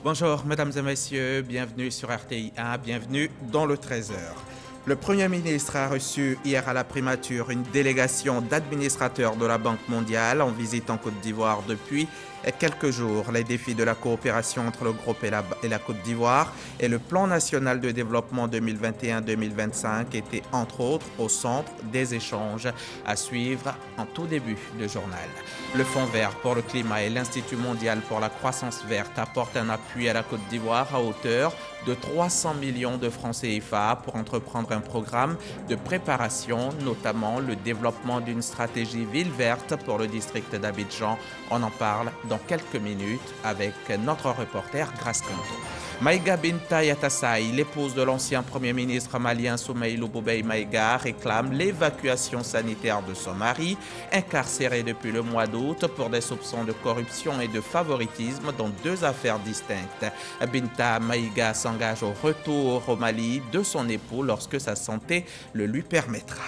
Bonjour mesdames et messieurs, bienvenue sur RTI 1, bienvenue dans le 13h. Le Premier ministre a reçu hier à la primature une délégation d'administrateurs de la Banque mondiale en visite en Côte d'Ivoire depuis quelques jours. Les défis de la coopération entre le groupe et la Côte d'Ivoire et le plan national de développement 2021-2025 étaient entre autres au centre des échanges à suivre en tout début de journal. Le Fonds vert pour le climat et l'Institut mondial pour la croissance verte apportent un appui à la Côte d'Ivoire à hauteur de 300 millions de francs CFA pour entreprendre un programme de préparation, notamment le développement d'une stratégie ville verte pour le district d'Abidjan. On en parle dans quelques minutes avec notre reporter Grace Kanto. Maïga Binta Yatassaï, l'épouse de l'ancien Premier ministre malien Soumaïlou Boubèye Maïga, réclame l'évacuation sanitaire de son mari, incarcéré depuis le mois d'août pour des soupçons de corruption et de favoritisme dans deux affaires distinctes. Binta Maïga s'engage au retour au Mali de son époux lorsque sa santé le lui permettra.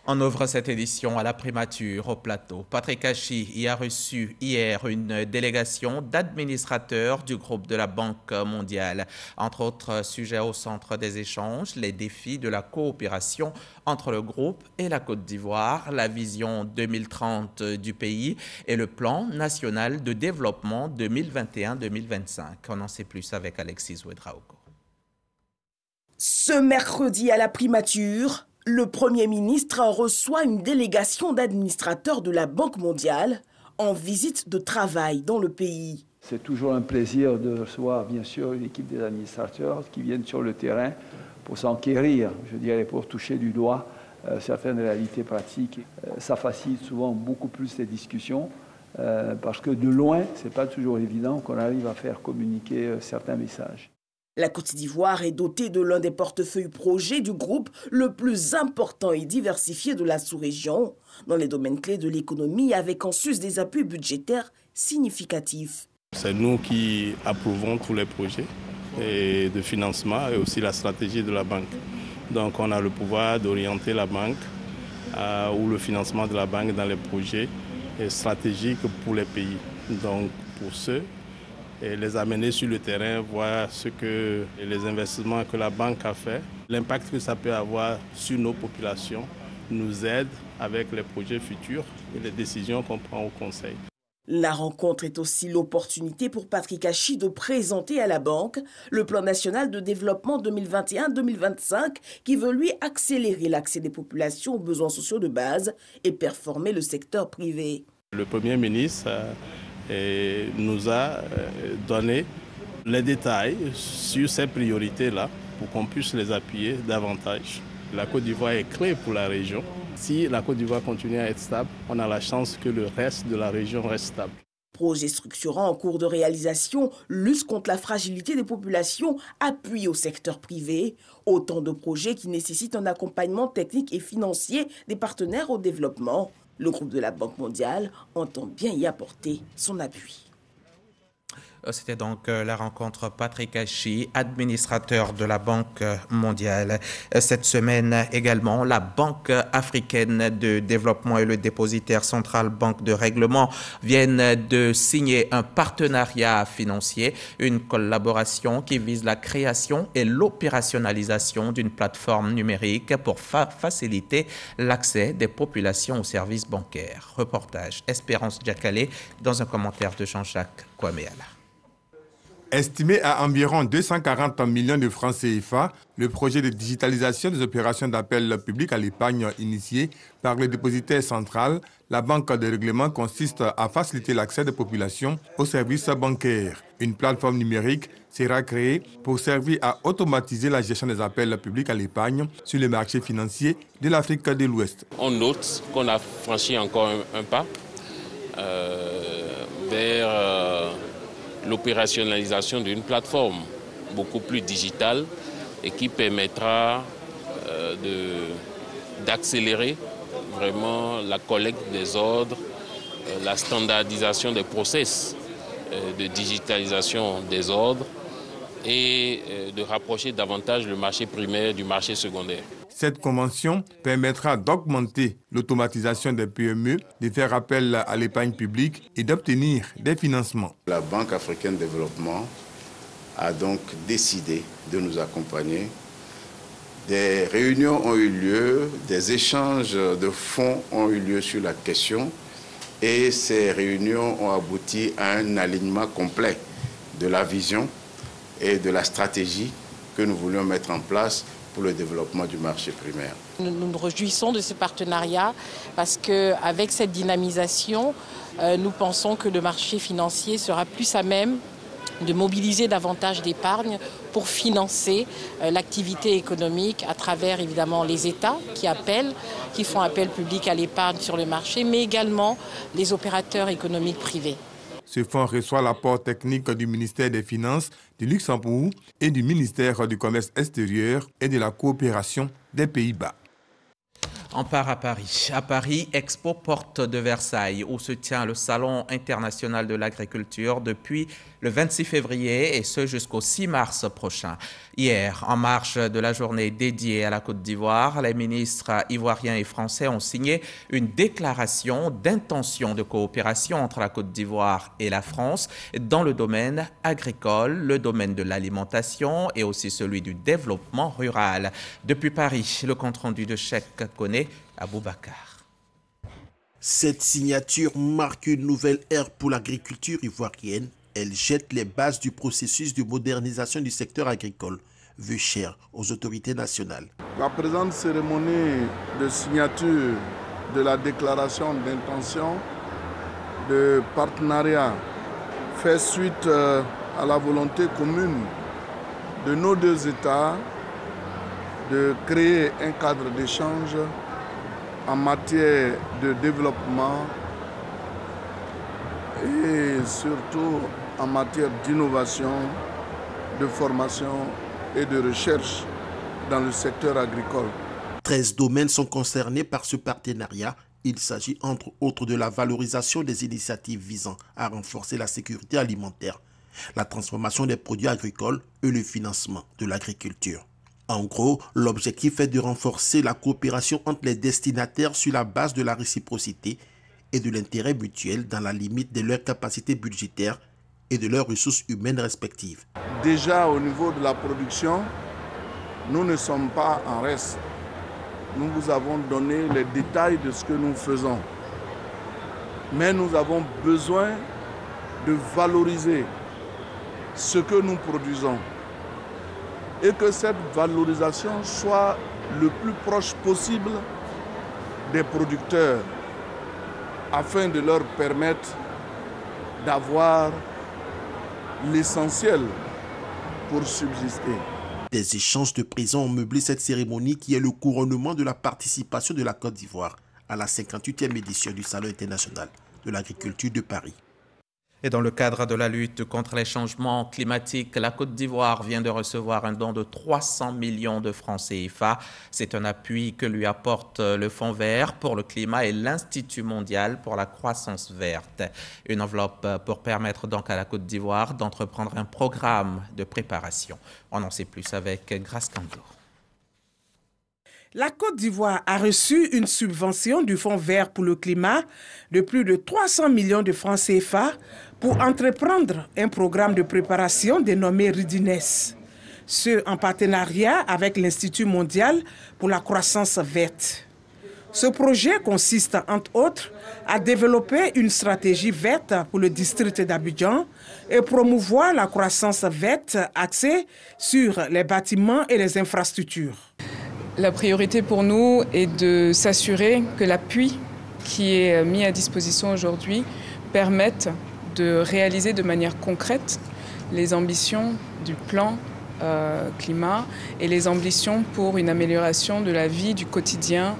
On ouvre cette édition à la primature au plateau. Patrick Hachi y a reçu hier une délégation d'administrateurs du groupe de la Banque mondiale. Entre autres sujets au centre des échanges, les défis de la coopération entre le groupe et la Côte d'Ivoire, la vision 2030 du pays et le plan national de développement 2021-2025. On en sait plus avec Alexis Ouedraogo. Ce mercredi à la primature, le Premier ministre reçoit une délégation d'administrateurs de la Banque mondiale en visite de travail dans le pays. C'est toujours un plaisir de recevoir, bien sûr, une équipe des administrateurs qui viennent sur le terrain pour s'enquérir, je dirais, pour toucher du doigt certaines réalités pratiques. Ça facilite souvent beaucoup plus les discussions parce que de loin, ce n'est pas toujours évident qu'on arrive à faire communiquer certains messages. La Côte d'Ivoire est dotée de l'un des portefeuilles projets du groupe le plus important et diversifié de la sous-région, dans les domaines clés de l'économie, avec en sus des appuis budgétaires significatifs. C'est nous qui approuvons tous les projets de financement et aussi la stratégie de la banque. Donc on a le pouvoir d'orienter la banque ou le financement de la banque dans les projets stratégiques pour les pays. Donc pour ceux et les amener sur le terrain, voir les investissements que la banque a fait, l'impact que ça peut avoir sur nos populations nous aide avec les projets futurs et les décisions qu'on prend au Conseil. La rencontre est aussi l'opportunité pour Patrick Hachi de présenter à la banque le plan national de développement 2021-2025 qui veut lui accélérer l'accès des populations aux besoins sociaux de base et performer le secteur privé. Le Premier ministre nous a donné les détails sur ces priorités-là pour qu'on puisse les appuyer davantage. La Côte d'Ivoire est clé pour la région. Si la Côte d'Ivoire continue à être stable, on a la chance que le reste de la région reste stable. Projet structurant en cours de réalisation, lutte contre la fragilité des populations, appui au secteur privé. Autant de projets qui nécessitent un accompagnement technique et financier des partenaires au développement. Le groupe de la Banque mondiale entend bien y apporter son appui. C'était donc la rencontre Patrick Hachi, administrateur de la Banque mondiale. Cette semaine également, la Banque africaine de développement et le dépositaire central Banque de règlement viennent de signer un partenariat financier, une collaboration qui vise la création et l'opérationnalisation d'une plateforme numérique pour faciliter l'accès des populations aux services bancaires. Reportage Espérance Diakale dans un commentaire de Jean-Jacques Kouaméala. Estimé à environ 240 millions de francs CFA, le projet de digitalisation des opérations d'appel public à l'épargne initié par le dépositaire central, la Banque de règlement, consiste à faciliter l'accès des populations aux services bancaires. Une plateforme numérique sera créée pour servir à automatiser la gestion des appels publics à l'épargne sur le marché financier de l'Afrique de l'Ouest. On note qu'on a franchi encore un pas vers l'opérationnalisation d'une plateforme beaucoup plus digitale et qui permettra d'accélérer vraiment la collecte des ordres, la standardisation des process de digitalisation des ordres et de rapprocher davantage le marché primaire du marché secondaire. Cette convention permettra d'augmenter l'automatisation des PME, de faire appel à l'épargne publique et d'obtenir des financements. La Banque africaine de développement a donc décidé de nous accompagner. Des réunions ont eu lieu, des échanges de fonds ont eu lieu sur la question et ces réunions ont abouti à un alignement complet de la vision et de la stratégie que nous voulions mettre en place pour le développement du marché primaire. Nous nous réjouissons de ce partenariat parce qu'avec cette dynamisation, nous pensons que le marché financier sera plus à même de mobiliser davantage d'épargne pour financer l'activité économique à travers évidemment les États qui font appel public à l'épargne sur le marché, mais également les opérateurs économiques privés. Ce fonds reçoit l'apport technique du ministère des Finances du Luxembourg et du ministère du Commerce extérieur et de la coopération des Pays-Bas. On part à Paris. À Paris, Expo Porte de Versailles, où se tient le Salon international de l'agriculture depuis le 26 février et ce jusqu'au 6 mars prochain. Hier, en marge de la journée dédiée à la Côte d'Ivoire, les ministres ivoiriens et français ont signé une déclaration d'intention de coopération entre la Côte d'Ivoire et la France dans le domaine agricole, le domaine de l'alimentation et aussi celui du développement rural. Depuis Paris, le compte-rendu de Cheikh Koné Aboubacar. Cette signature marque une nouvelle ère pour l'agriculture ivoirienne. Elle jette les bases du processus de modernisation du secteur agricole, vu cher aux autorités nationales. La présente cérémonie de signature de la déclaration d'intention de partenariat fait suite à la volonté commune de nos deux États de créer un cadre d'échange en matière de développement et surtout en matière d'innovation, de formation et de recherche dans le secteur agricole. 13 domaines sont concernés par ce partenariat. Il s'agit entre autres de la valorisation des initiatives visant à renforcer la sécurité alimentaire, la transformation des produits agricoles et le financement de l'agriculture. En gros, l'objectif est de renforcer la coopération entre les destinataires sur la base de la réciprocité et de l'intérêt mutuel dans la limite de leurs capacités budgétaires et de leurs ressources humaines respectives. Déjà au niveau de la production, nous ne sommes pas en reste. Nous vous avons donné les détails de ce que nous faisons. Mais nous avons besoin de valoriser ce que nous produisons et que cette valorisation soit le plus proche possible des producteurs afin de leur permettre d'avoir l'essentiel pour subsister. Des échanges de présents ont meublé cette cérémonie qui est le couronnement de la participation de la Côte d'Ivoire à la 58e édition du Salon international de l'agriculture de Paris. Et dans le cadre de la lutte contre les changements climatiques, la Côte d'Ivoire vient de recevoir un don de 300 millions de francs CFA. C'est un appui que lui apporte le Fonds vert pour le climat et l'Institut mondial pour la croissance verte. Une enveloppe pour permettre donc à la Côte d'Ivoire d'entreprendre un programme de préparation. On en sait plus avec Grace Kando. La Côte d'Ivoire a reçu une subvention du Fonds vert pour le climat de plus de 300 millions de francs CFA pour entreprendre un programme de préparation dénommé Readiness, ce en partenariat avec l'Institut mondial pour la croissance verte. Ce projet consiste, entre autres, à développer une stratégie verte pour le district d'Abidjan et promouvoir la croissance verte axée sur les bâtiments et les infrastructures. La priorité pour nous est de s'assurer que l'appui qui est mis à disposition aujourd'hui permette de réaliser de manière concrète les ambitions du plan climat et les ambitions pour une amélioration de la vie du quotidien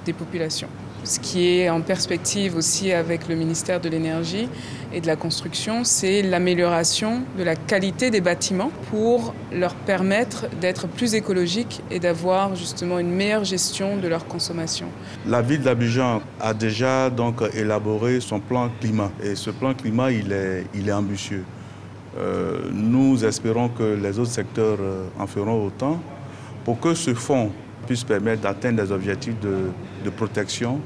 des populations. Ce qui est en perspective aussi avec le ministère de l'Énergie et de la Construction, c'est l'amélioration de la qualité des bâtiments pour leur permettre d'être plus écologiques et d'avoir justement une meilleure gestion de leur consommation. La ville d'Abidjan a déjà donc élaboré son plan climat et ce plan climat il est ambitieux. Nous espérons que les autres secteurs en feront autant pour que ce fonds puisse permettre d'atteindre des objectifs de protection,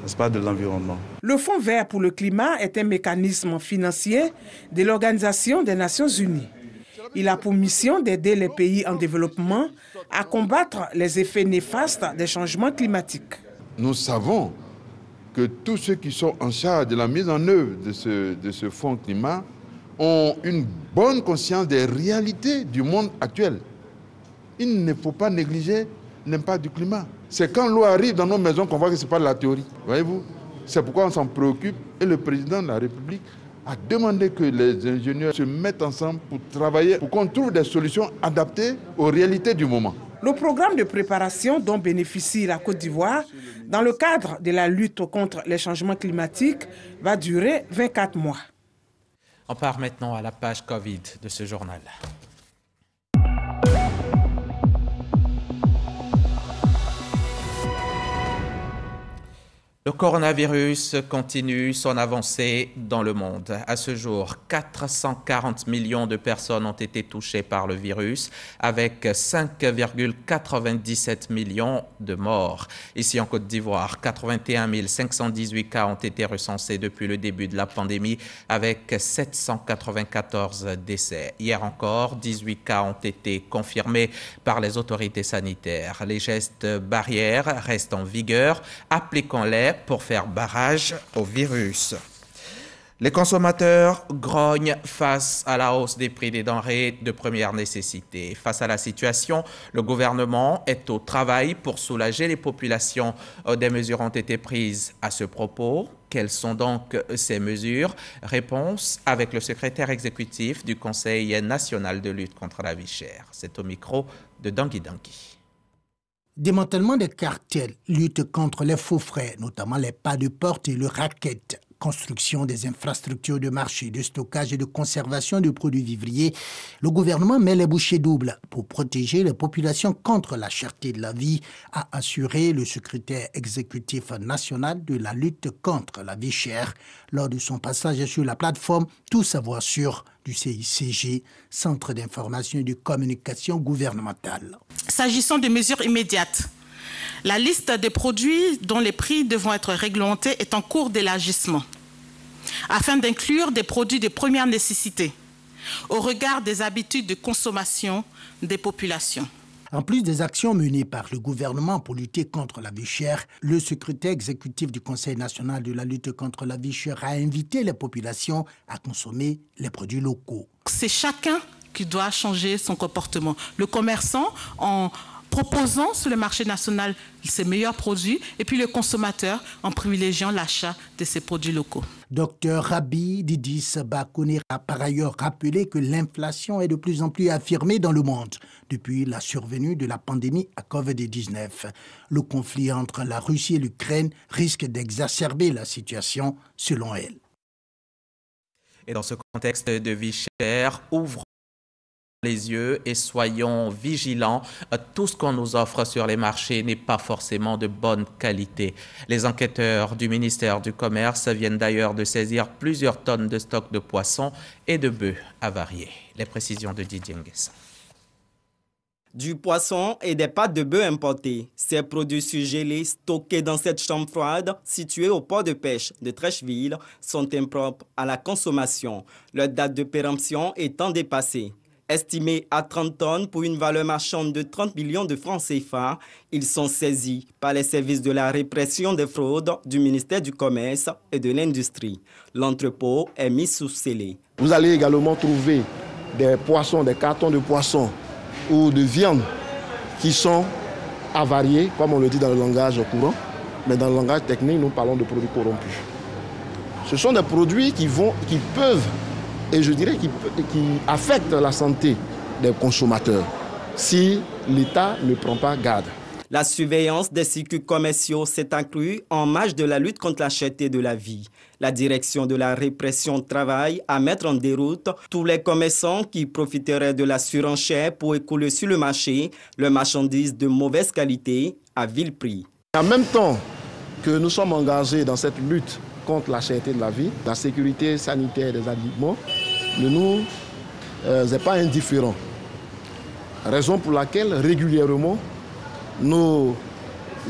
n'est-ce pas, de l'environnement. Le Fonds vert pour le climat est un mécanisme financier de l'Organisation des Nations Unies. Il a pour mission d'aider les pays en développement à combattre les effets néfastes des changements climatiques. Nous savons que tous ceux qui sont en charge de la mise en œuvre de ce fonds climat ont une bonne conscience des réalités du monde actuel. Il ne faut pas négliger l'impact du climat. C'est quand l'eau arrive dans nos maisons qu'on voit que ce n'est pas de la théorie. Voyez-vous? C'est pourquoi on s'en préoccupe et le président de la République a demandé que les ingénieurs se mettent ensemble pour travailler, pour qu'on trouve des solutions adaptées aux réalités du moment. Le programme de préparation dont bénéficie la Côte d'Ivoire dans le cadre de la lutte contre les changements climatiques va durer 24 mois. On part maintenant à la page Covid de ce journal. Le coronavirus continue son avancée dans le monde. À ce jour, 440 millions de personnes ont été touchées par le virus, avec 5,97 millions de morts. Ici en Côte d'Ivoire, 81 518 cas ont été recensés depuis le début de la pandémie, avec 794 décès. Hier encore, 18 cas ont été confirmés par les autorités sanitaires. Les gestes barrières restent en vigueur. Appliquons-les pour faire barrage au virus. Les consommateurs grognent face à la hausse des prix des denrées de première nécessité. Face à la situation, le gouvernement est au travail pour soulager les populations. Des mesures ont été prises à ce propos. Quelles sont donc ces mesures? Réponse avec le secrétaire exécutif du Conseil national de lutte contre la vie chère. C'est au micro de Dangui Dangui. Démantèlement des cartels, lutte contre les faux frais, notamment les pas de porte et le racket, construction des infrastructures de marché, de stockage et de conservation de produits vivriers, le gouvernement met les bouchées doubles pour protéger les populations contre la cherté de la vie, a assuré le secrétaire exécutif national de la lutte contre la vie chère lors de son passage sur la plateforme Tout savoir sur du CICG, Centre d'information et de communication gouvernementale. S'agissant de mesures immédiates, la liste des produits dont les prix devront être réglementés est en cours d'élargissement, afin d'inclure des produits de première nécessité au regard des habitudes de consommation des populations. En plus des actions menées par le gouvernement pour lutter contre la vie chère, le secrétaire exécutif du Conseil national de la lutte contre la vie chère a invité les populations à consommer les produits locaux. C'est chacun qui doit changer son comportement. Le commerçant, en proposant sur le marché national ses meilleurs produits, et puis le consommateur en privilégiant l'achat de ces produits locaux. Dr Rabi Didis Bakone a par ailleurs rappelé que l'inflation est de plus en plus affirmée dans le monde depuis la survenue de la pandémie à Covid-19. Le conflit entre la Russie et l'Ukraine risque d'exacerber la situation, selon elle. Et dans ce contexte de vie chère, ouvrons les yeux et soyons vigilants. Tout ce qu'on nous offre sur les marchés n'est pas forcément de bonne qualité. Les enquêteurs du ministère du Commerce viennent d'ailleurs de saisir plusieurs tonnes de stocks de poissons et de bœufs avariés. Les précisions de Didier Nguessan. Du poisson et des pâtes de bœuf importés. Ces produits surgelés stockés dans cette chambre froide située au port de pêche de Trècheville sont impropres à la consommation, leur date de péremption étant dépassée. Estimés à 30 tonnes pour une valeur marchande de 30 millions de francs CFA, ils sont saisis par les services de la répression des fraudes du ministère du Commerce et de l'Industrie. L'entrepôt est mis sous scellé. Vous allez également trouver des poissons, des cartons de poissons ou de viande qui sont avariés, comme on le dit dans le langage courant, mais dans le langage technique, nous parlons de produits corrompus. Ce sont des produits qui peuvent, et je dirais qui affectent la santé des consommateurs si l'État ne prend pas garde. La surveillance des circuits commerciaux s'est accrue en marge de la lutte contre la cherté de la vie. La direction de la répression travaille à mettre en déroute tous les commerçants qui profiteraient de la surenchère pour écouler sur le marché leurs marchandises de mauvaise qualité à vil prix. En même temps que nous sommes engagés dans cette lutte contre la cherté de la vie, la sécurité sanitaire des aliments ne nous est pas indifférent. Raison pour laquelle régulièrement Nos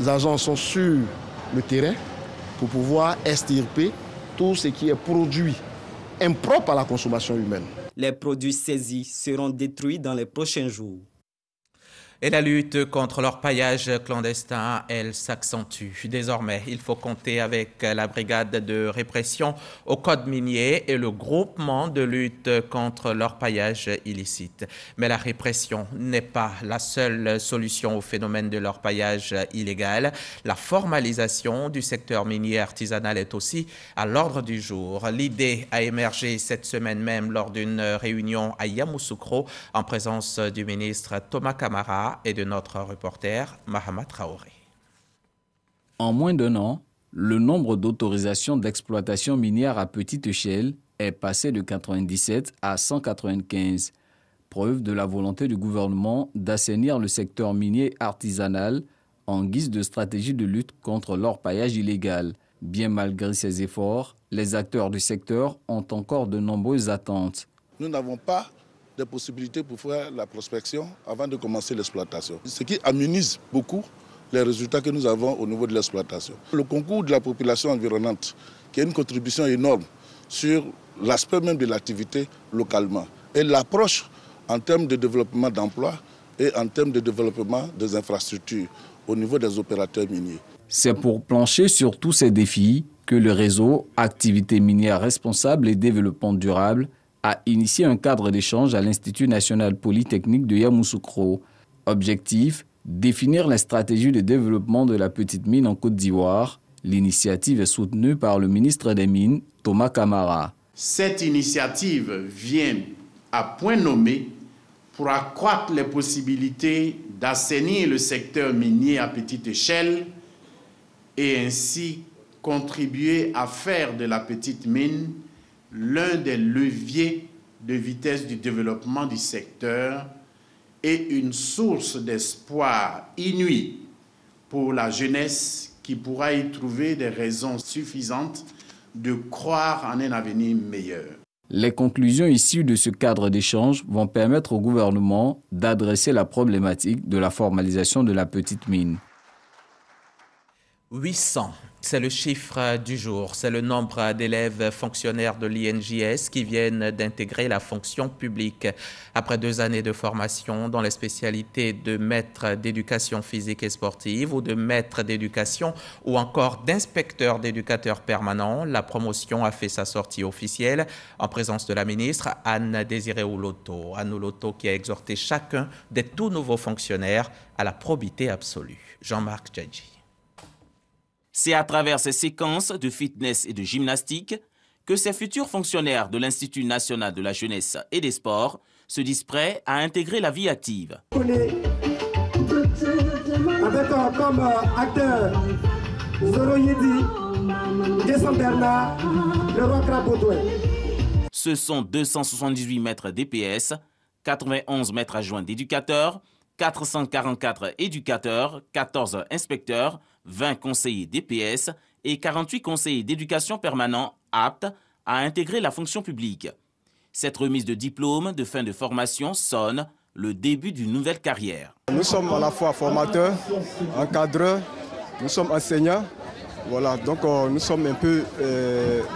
agents sont sur le terrain pour pouvoir extirper tout ce qui est produit impropre à la consommation humaine. Les produits saisis seront détruits dans les prochains jours. Et la lutte contre l'orpaillage clandestin, elle s'accentue. Désormais, il faut compter avec la brigade de répression au code minier et le groupement de lutte contre l'orpaillage illicite. Mais la répression n'est pas la seule solution au phénomène de l'orpaillage illégal. La formalisation du secteur minier artisanal est aussi à l'ordre du jour. L'idée a émergé cette semaine même lors d'une réunion à Yamoussoukro en présence du ministre Thomas Camara et de notre reporter Mahama Traoré. En moins d'un an, le nombre d'autorisations d'exploitation minière à petite échelle est passé de 97 à 195, preuve de la volonté du gouvernement d'assainir le secteur minier artisanal en guise de stratégie de lutte contre l'orpaillage illégal. Bien malgré ces efforts, les acteurs du secteur ont encore de nombreuses attentes. Nous n'avons pas de possibilités pour faire la prospection avant de commencer l'exploitation. Ce qui amenuise beaucoup les résultats que nous avons au niveau de l'exploitation. Le concours de la population environnante, qui a une contribution énorme sur l'aspect même de l'activité localement, et l'approche en termes de développement d'emploi et en termes de développement des infrastructures au niveau des opérateurs miniers. C'est pour plancher sur tous ces défis que le réseau Activités minières responsables et développement durable a initié un cadre d'échange à l'Institut national polytechnique de Yamoussoukro. Objectif, définir la stratégie de développement de la petite mine en Côte d'Ivoire. L'initiative est soutenue par le ministre des Mines, Thomas Camara. Cette initiative vient à point nommé pour accroître les possibilités d'assainir le secteur minier à petite échelle et ainsi contribuer à faire de la petite mine l'un des leviers de vitesse du développement du secteur et une source d'espoir inouïe pour la jeunesse qui pourra y trouver des raisons suffisantes de croire en un avenir meilleur. Les conclusions issues de ce cadre d'échange vont permettre au gouvernement d'adresser la problématique de la formalisation de la petite mine. 800, c'est le chiffre du jour. C'est le nombre d'élèves fonctionnaires de l'INJS qui viennent d'intégrer la fonction publique. Après 2 années de formation dans les spécialités de maître d'éducation physique et sportive ou de maître d'éducation ou encore d'inspecteur d'éducateur permanent, la promotion a fait sa sortie officielle en présence de la ministre Anne-Désirée Ouloto. Anne Ouloto qui a exhorté chacun des tout nouveaux fonctionnaires à la probité absolue. Jean-Marc Djadji. C'est à travers ces séquences de fitness et de gymnastique que ces futurs fonctionnaires de l'Institut national de la jeunesse et des sports se disent prêts à intégrer la vie active. Avec comme acteur Zoro Yedi, Descend Bernard, le roi Crapotoué. Ce sont 278 maîtres DPS, 91 maîtres adjoints d'éducateurs, 444 éducateurs, 14 inspecteurs, 20 conseillers DPS et 48 conseillers d'éducation permanents aptes à intégrer la fonction publique. Cette remise de diplôme de fin de formation sonne le début d'une nouvelle carrière. Nous sommes à la fois formateurs, encadreurs, nous sommes enseignants. Voilà, donc nous sommes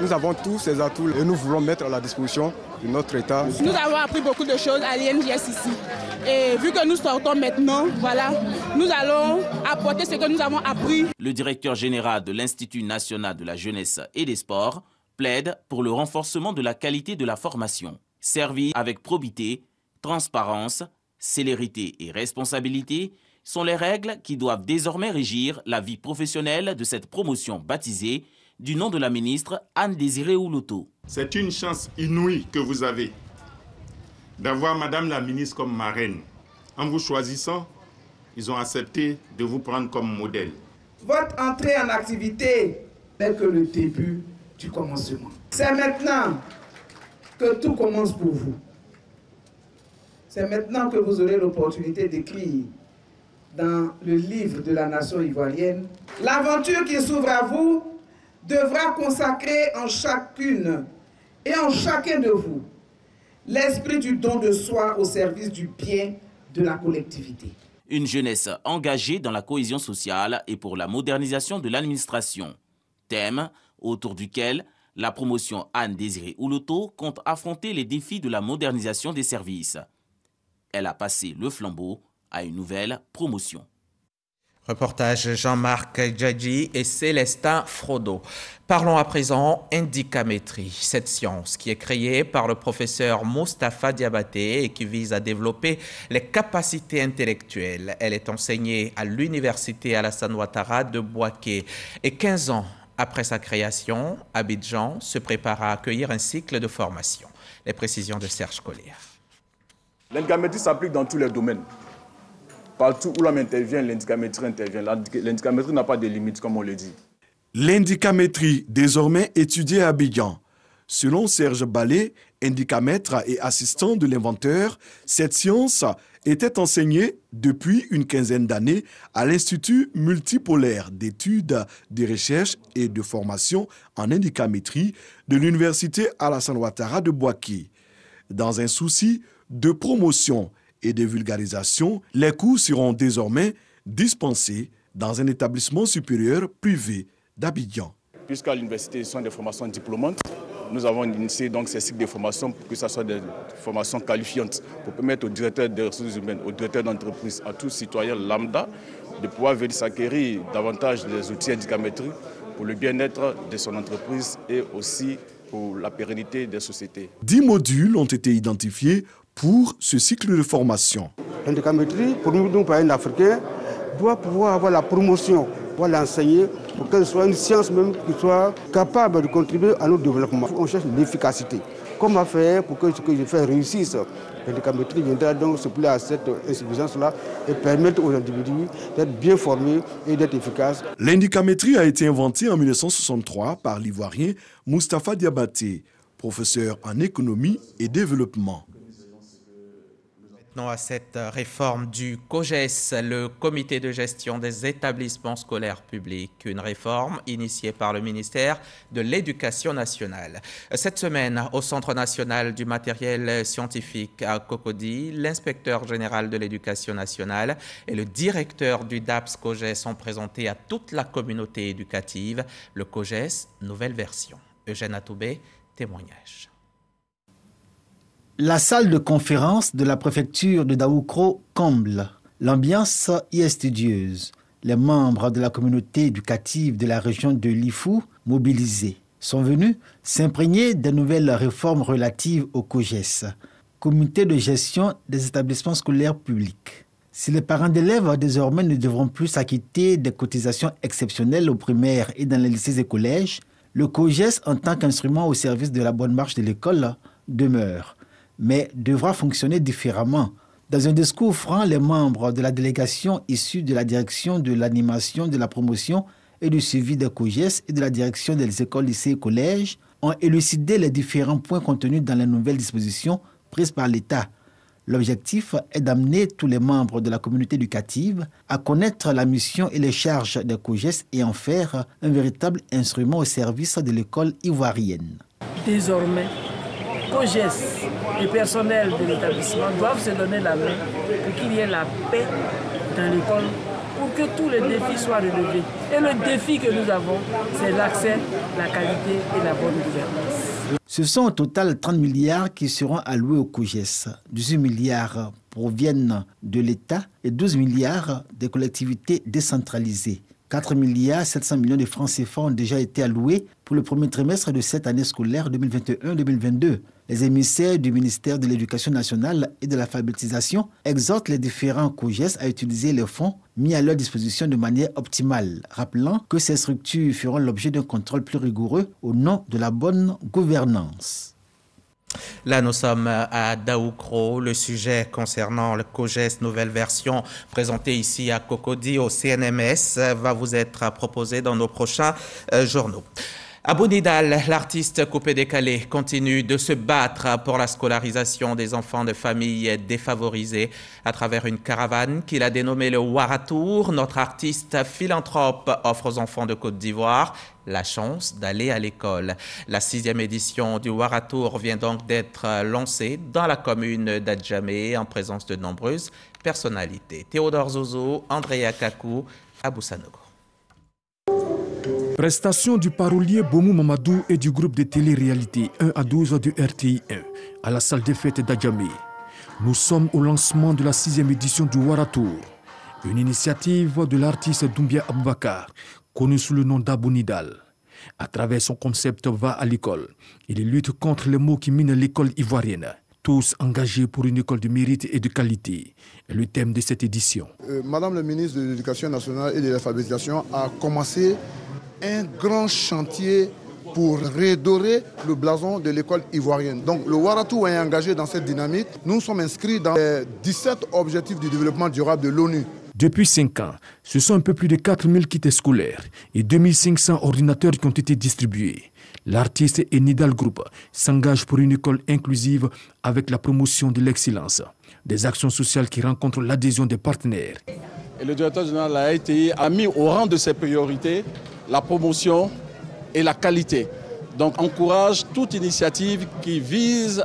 nous avons tous ces atouts et nous voulons mettre à la disposition de notre État. Nous avons appris beaucoup de choses à l'INJS ici. Et vu que nous sortons maintenant, voilà, nous allons apporter ce que nous avons appris. Le directeur général de l'Institut national de la jeunesse et des sports plaide pour le renforcement de la qualité de la formation. Servir avec probité, transparence, célérité et responsabilité sont les règles qui doivent désormais régir la vie professionnelle de cette promotion baptisée du nom de la ministre Anne-Désirée Ouloto. C'est une chance inouïe que vous avez d'avoir Madame la ministre comme marraine. En vous choisissant, ils ont accepté de vous prendre comme modèle. Votre entrée en activité n'est que le début du commencement. C'est maintenant que tout commence pour vous. C'est maintenant que vous aurez l'opportunité d'écrire dans le livre de la nation ivoirienne. L'aventure qui s'ouvre à vous devra consacrer en chacune et en chacun de vous l'esprit du don de soi au service du bien de la collectivité. Une jeunesse engagée dans la cohésion sociale et pour la modernisation de l'administration. Thème autour duquel la promotion Anne-Désirée Ouloto compte affronter les défis de la modernisation des services. Elle a passé le flambeau à une nouvelle promotion. Reportage Jean-Marc Djadji et Célestin Frodo. Parlons à présent indicamétrie, cette science qui est créée par le professeur Moustapha Diabaté et qui vise à développer les capacités intellectuelles. Elle est enseignée à l'université Alassane Ouattara de Bouaké. Et 15 ans après sa création, Abidjan se prépare à accueillir un cycle de formation. Les précisions de Serge Collier. L'indicamétrie s'applique dans tous les domaines. Partout où l'homme intervient, l'indicamétrie intervient. L'indicamétrie n'a pas de limite, comme on le dit. L'indicamétrie, désormais étudiée à Abidjan. Selon Serge Ballet, indicamètre et assistant de l'inventeur, cette science était enseignée depuis une quinzaine d'années à l'Institut multipolaire d'études, de recherche et de formation en indicamétrie de l'Université Alassane Ouattara de Bouaké. Dans un souci de promotion et de vulgarisation, les cours seront désormais dispensés dans un établissement supérieur privé d'Abidjan. Puisqu'à l'université, ce sont des formations diplômantes, nous avons initié donc ces cycles de formation pour que ce soit des formations qualifiantes, pour permettre aux directeurs des ressources humaines, aux directeurs d'entreprise, à tous citoyens lambda, de pouvoir venir s'acquérir davantage des outils indicamétriques pour le bien-être de son entreprise et aussi pour la pérennité des sociétés. 10 modules ont été identifiés pour ce cycle de formation. L'indicamétrie, pour nous, pays africains, doit pouvoir avoir la promotion, pouvoir l'enseigner pour qu'elle soit une science même qui soit capable de contribuer à notre développement. On cherche l'efficacité. Comment faire pour que ce que je fais réussisse? L'indicamétrie viendra donc se plier à cette insuffisance-là et permettre aux individus d'être bien formés et d'être efficaces. L'indicamétrie a été inventée en 1963 par l'Ivoirien Moustapha Diabaté, professeur en économie et développement. À cette réforme du COGES, le comité de gestion des établissements scolaires publics, une réforme initiée par le ministère de l'Éducation nationale. Cette semaine, au Centre national du matériel scientifique à Cocody, l'inspecteur général de l'Éducation nationale et le directeur du DAPS COGES ont présenté à toute la communauté éducative le COGES nouvelle version. Eugène Atoubé, témoignage. La salle de conférence de la préfecture de Daoukro comble. L'ambiance y est studieuse. Les membres de la communauté éducative de la région de Lifou, mobilisés, sont venus s'imprégner des nouvelles réformes relatives au COGES, comité de gestion des établissements scolaires publics. Si les parents d'élèves désormais ne devront plus s'acquitter des cotisations exceptionnelles aux primaires et dans les lycées et collèges, le COGES en tant qu'instrument au service de la bonne marche de l'école demeure, mais devra fonctionner différemment. Dans un discours franc, les membres de la délégation issue de la direction de l'animation, de la promotion et du suivi des COGES et de la direction des écoles, lycées et collèges ont élucidé les différents points contenus dans les nouvelles dispositions prises par l'État. L'objectif est d'amener tous les membres de la communauté éducative à connaître la mission et les charges des COGES et en faire un véritable instrument au service de l'école ivoirienne. Désormais, COGES et personnel de l'établissement doivent se donner la main pour qu'il y ait la paix dans l'école, pour que tous les défis soient relevés. Et le défi que nous avons, c'est l'accès, la qualité et la bonne gouvernance. Ce sont au total 30 milliards qui seront alloués au COGES. 18 milliards proviennent de l'État et 12 milliards des collectivités décentralisées. 4 milliards 700 millions de francs CFA ont déjà été alloués pour le premier trimestre de cette année scolaire 2021-2022. Les émissaires du ministère de l'Éducation nationale et de l'alphabétisation exhortent les différents COGES à utiliser les fonds mis à leur disposition de manière optimale, rappelant que ces structures feront l'objet d'un contrôle plus rigoureux au nom de la bonne gouvernance. Là, nous sommes à Daoukro. Le sujet concernant le COGES nouvelle version présenté ici à Cocody au CNMS va vous être proposé dans nos prochains journaux. À Bonidal, l'artiste coupé-décalé continue de se battre pour la scolarisation des enfants de familles défavorisées à travers une caravane qu'il a dénommée le Waratour. Notre artiste philanthrope offre aux enfants de Côte d'Ivoire la chance d'aller à l'école. La 6e édition du Waratour vient donc d'être lancée dans la commune d'Adjamé en présence de nombreuses personnalités. Théodore Zozo, Andrea Kakou, Abou Sanogo. Prestation du parolier Bomou Mamadou et du groupe de télé-réalité 1 à 12 de RTI 1 à la salle des fêtes d'Adjamé. Nous sommes au lancement de la 6e édition du Waratour, une initiative de l'artiste Doumbia Aboubakar, connu sous le nom d'Abonidal. À travers son concept Va à l'école, il lutte contre les maux qui minent l'école ivoirienne. Tous engagés pour une école de mérite et de qualité. est le thème de cette édition. Madame la ministre de l'Éducation nationale et de l'alphabétisation a commencé un grand chantier pour redorer le blason de l'école ivoirienne. Donc le Waratour est engagé dans cette dynamique. Nous sommes inscrits dans les 17 objectifs du développement durable de l'ONU. Depuis 5 ans, ce sont un peu plus de 4000 kits scolaires et 2500 ordinateurs qui ont été distribués. L'artiste et Nidal Group s'engagent pour une école inclusive avec la promotion de l'excellence. Des actions sociales qui rencontrent l'adhésion des partenaires. Et le directeur général de la AITI a mis au rang de ses priorités la promotion et la qualité. Donc encourage toute initiative qui vise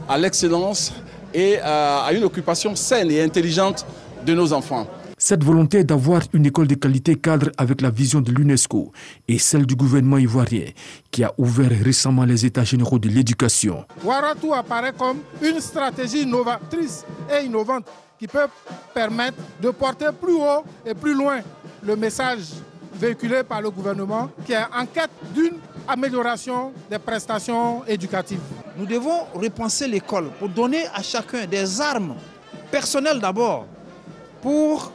à l'excellence et à une occupation saine et intelligente de nos enfants. Cette volonté d'avoir une école de qualité cadre avec la vision de l'UNESCO et celle du gouvernement ivoirien qui a ouvert récemment les états généraux de l'éducation. Waratour apparaît comme une stratégie novatrice et innovante qui peut permettre de porter plus haut et plus loin le message véhiculé par le gouvernement qui est en quête d'une amélioration des prestations éducatives. Nous devons repenser l'école pour donner à chacun des armes personnelles d'abord pour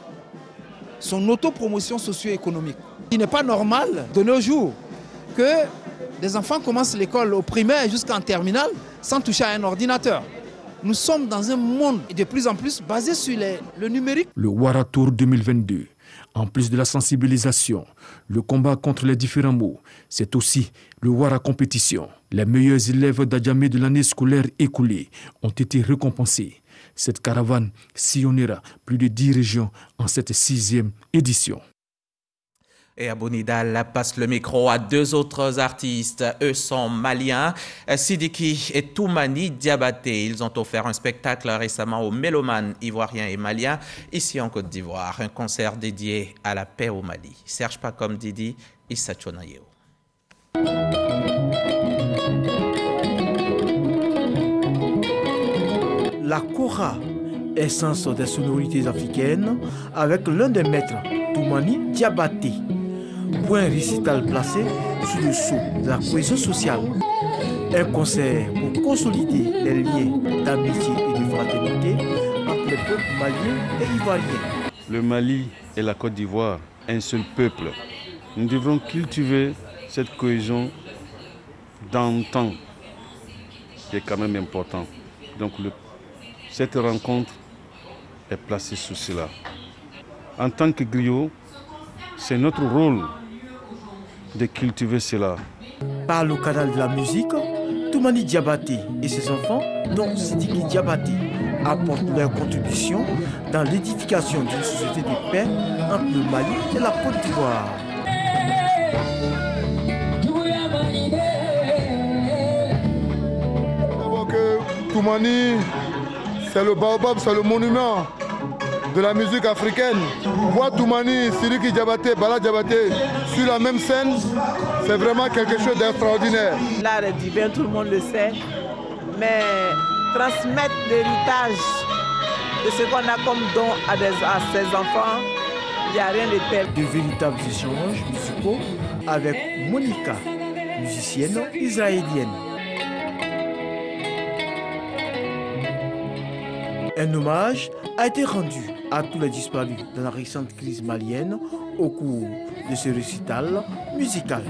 son autopromotion socio-économique. Il n'est pas normal de nos jours que des enfants commencent l'école au primaire jusqu'en terminale sans toucher à un ordinateur. Nous sommes dans un monde de plus en plus basé sur le numérique. Le Waratour 2022, en plus de la sensibilisation, le combat contre les différents maux, c'est aussi le Wara compétition. Les meilleurs élèves d'Adjamé de l'année scolaire écoulée ont été récompensés. Cette caravane sillonnera plus de 10 régions en cette 6e édition. Et Abonidal passe le micro à 2 autres artistes. Eux sont maliens, Sidiki et Toumani Diabaté. Ils ont offert un spectacle récemment aux mélomanes ivoiriens et maliens ici en Côte d'Ivoire. Un concert dédié à la paix au Mali. Serge Pacom Didi, Issa Chonayeo. La kora, essence des sonorités africaines, avec l'un des maîtres, Toumani Diabaté. Point récital placé sous le sceau de la cohésion sociale. Un concert pour consolider les liens d'amitié et de fraternité entre les peuples maliens et ivoiriens. Le Mali et la Côte d'Ivoire, un seul peuple. Nous devrons cultiver cette cohésion dans le temps, qui est quand même important. Donc cette rencontre est placée sous cela. En tant que griot, c'est notre rôle de cultiver cela. Par le canal de la musique, Toumani Diabaté et ses enfants, dont Sidiki Diabaté, apportent leur contribution dans l'édification d'une société de paix entre le Mali et la Côte d'Ivoire. Toumani, c'est le baobab, c'est le monument de la musique africaine. Voir Toumani, Sidiki Diabaté, Bala Diabaté sur la même scène, c'est vraiment quelque chose d'extraordinaire. L'art est divin, tout le monde le sait, mais transmettre l'héritage de ce qu'on a comme don à ses enfants, il n'y a rien de tel. De véritables échanges musicaux avec Monica, musicienne israélienne. Un hommage a été rendu à tous les disparus dans la récente crise malienne au cours de ce récital musical.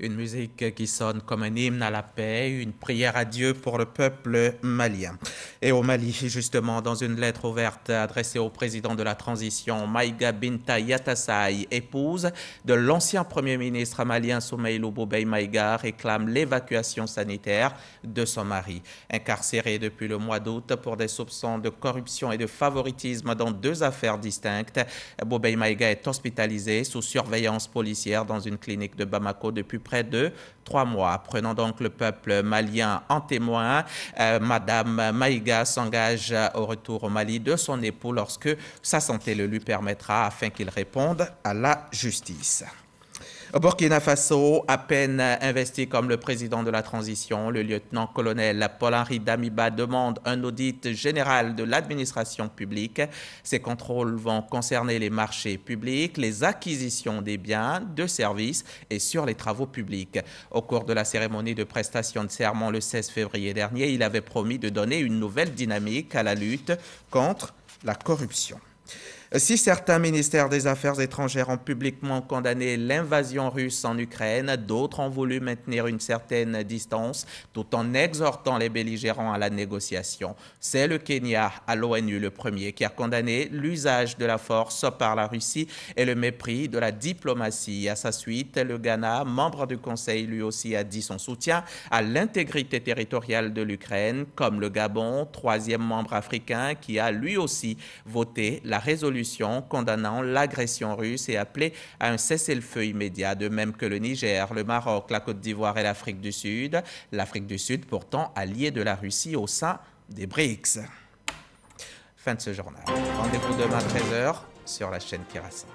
Une musique qui sonne comme un hymne à la paix, une prière à Dieu pour le peuple malien. Et au Mali, justement, dans une lettre ouverte adressée au président de la transition, Maïga Binta Yatassaye, épouse de l'ancien premier ministre malien Soumeïlou Boubèye Maïga, réclame l'évacuation sanitaire de son mari. Incarcéré depuis le mois d'août pour des soupçons de corruption et de favoritisme dans 2 affaires distinctes, Boubèye Maïga est hospitalisé sous surveillance policière dans une clinique de Bamako depuis près de 3 mois. Prenant donc le peuple malien en témoin, Madame Maïga s'engage au retour au Mali de son époux lorsque sa santé le lui permettra afin qu'il réponde à la justice. Au Burkina Faso, à peine investi comme le président de la transition, le lieutenant-colonel Paul-Henri Damiba demande un audit général de l'administration publique. Ces contrôles vont concerner les marchés publics, les acquisitions des biens, de services et sur les travaux publics. Au cours de la cérémonie de prestation de serment le 16 février dernier, il avait promis de donner une nouvelle dynamique à la lutte contre la corruption. Si certains ministères des Affaires étrangères ont publiquement condamné l'invasion russe en Ukraine, d'autres ont voulu maintenir une certaine distance tout en exhortant les belligérants à la négociation. C'est le Kenya à l'ONU le premier qui a condamné l'usage de la force par la Russie et le mépris de la diplomatie. À sa suite, le Ghana, membre du Conseil, lui aussi a dit son soutien à l'intégrité territoriale de l'Ukraine, comme le Gabon, 3e membre africain qui a lui aussi voté la résolution condamnant l'agression russe et appelé à un cessez-le-feu immédiat, de même que le Niger, le Maroc, la Côte d'Ivoire et l'Afrique du Sud. L'Afrique du Sud pourtant alliée de la Russie au sein des BRICS. Fin de ce journal. Rendez-vous demain à 13h sur la chaîne qui rassemble.